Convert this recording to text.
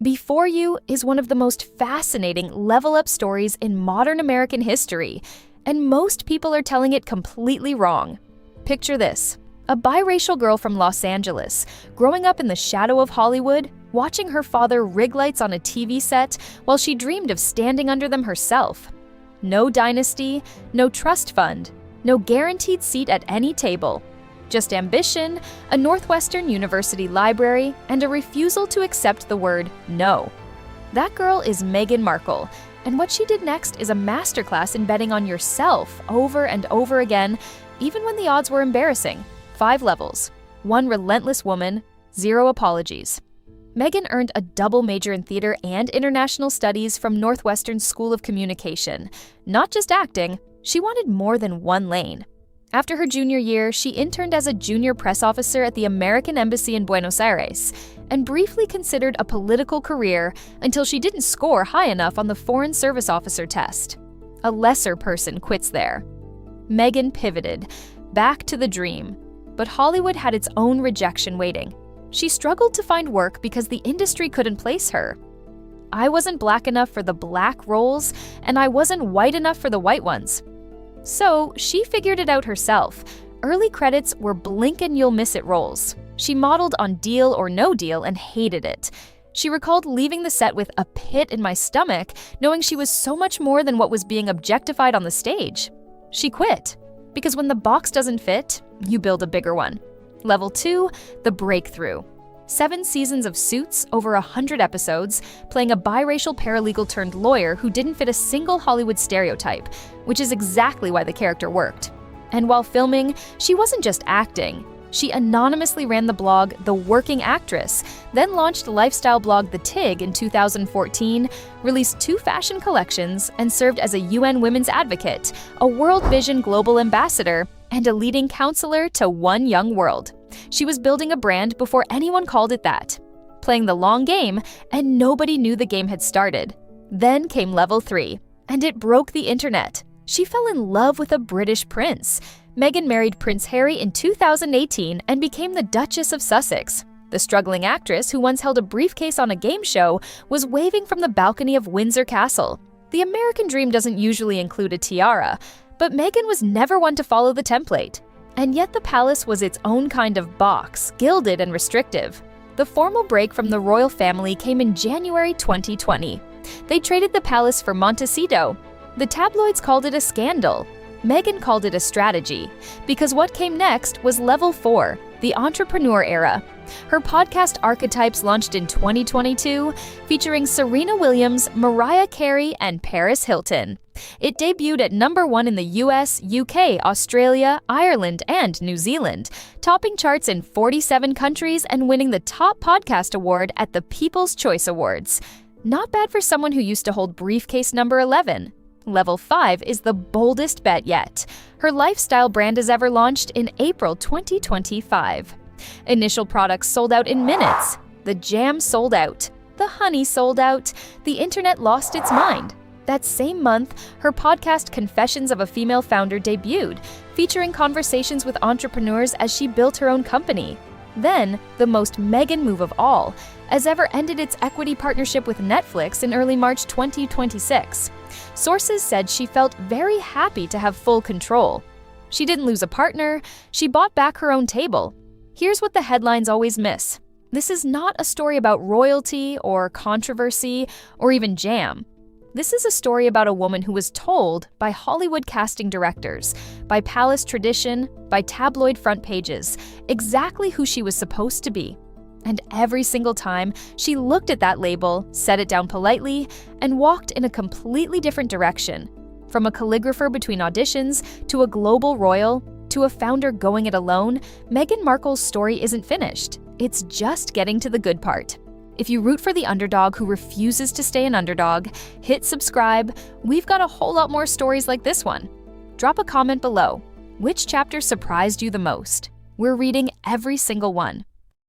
Before you is one of the most fascinating level-up stories in modern American history, and most people are telling it completely wrong. Picture this: a biracial girl from Los Angeles, growing up in the shadow of Hollywood, watching her father rig lights on a TV set while she dreamed of standing under them herself. No dynasty, no trust fund, no guaranteed seat at any table. Just ambition, a Northwestern University library, and a refusal to accept the word no. That girl is Meghan Markle, and what she did next is a masterclass in betting on yourself over and over again, even when the odds were embarrassing. 5 levels. 1 relentless woman, 0 apologies. Meghan earned a double major in theater and international studies from Northwestern School of Communication. Not just acting, she wanted more than one lane. After her junior year, she interned as a junior press officer at the American Embassy in Buenos Aires and briefly considered a political career until she didn't score high enough on the Foreign Service Officer test. A lesser person quits there. Meghan pivoted, back to the dream. But Hollywood had its own rejection waiting. She struggled to find work because the industry couldn't place her. I wasn't black enough for the black roles, and I wasn't white enough for the white ones. So she figured it out herself. Early credits were blink and you'll miss it roles. She modeled on Deal or No Deal and hated it. She recalled leaving the set with a pit in my stomach, knowing she was so much more than what was being objectified on the stage. She quit, because when the box doesn't fit, you build a bigger one. Level 2, the breakthrough. 7 seasons of Suits, over 100 episodes, playing a biracial paralegal turned lawyer who didn't fit a single Hollywood stereotype, which is exactly why the character worked. And while filming, she wasn't just acting. She anonymously ran the blog The Working Actress, then launched lifestyle blog The Tig in 2014, released 2 fashion collections, and served as a UN Women's Advocate, a World Vision Global Ambassador, and a leading counselor to One Young World. She was building a brand before anyone called it that. Playing the long game, and nobody knew the game had started. Then came level 3, and it broke the internet. She fell in love with a British prince. Meghan married Prince Harry in 2018 and became the Duchess of Sussex. The struggling actress who once held a briefcase on a game show was waving from the balcony of Windsor Castle. The American dream doesn't usually include a tiara, but Meghan was never one to follow the template. And yet the palace was its own kind of box, gilded and restrictive. The formal break from the royal family came in January 2020. They traded the palace for Montecito. The tabloids called it a scandal. Meghan called it a strategy, because what came next was level 4, the entrepreneur era. Her podcast Archetypes launched in 2022, featuring Serena Williams, Mariah Carey, and Paris Hilton. It debuted at #1 in the US, UK, Australia, Ireland, and New Zealand, topping charts in 47 countries and winning the top podcast award at the People's Choice Awards. Not bad for someone who used to hold briefcase number 11. Level 5 is the boldest bet yet. Her lifestyle brand is ever launched in April 2025. Initial products sold out in minutes. The jam sold out. The honey sold out. The internet lost its mind. That same month, her podcast Confessions of a Female Founder debuted, featuring conversations with entrepreneurs as she built her own company. Then, the most Meghan move of all, As Ever ended its equity partnership with Netflix in early March 2026. Sources said she felt very happy to have full control. She didn't lose a partner, she bought back her own table. Here's what the headlines always miss. This is not a story about royalty or controversy or even jam. This is a story about a woman who was told by Hollywood casting directors, by palace tradition, by tabloid front pages, exactly who she was supposed to be. And every single time, she looked at that label, set it down politely, and walked in a completely different direction. From a calligrapher between auditions, to a global royal, to a founder going it alone, Meghan Markle's story isn't finished. It's just getting to the good part. If you root for the underdog who refuses to stay an underdog, hit subscribe. We've got a whole lot more stories like this one. Drop a comment below. Which chapter surprised you the most? We're reading every single one.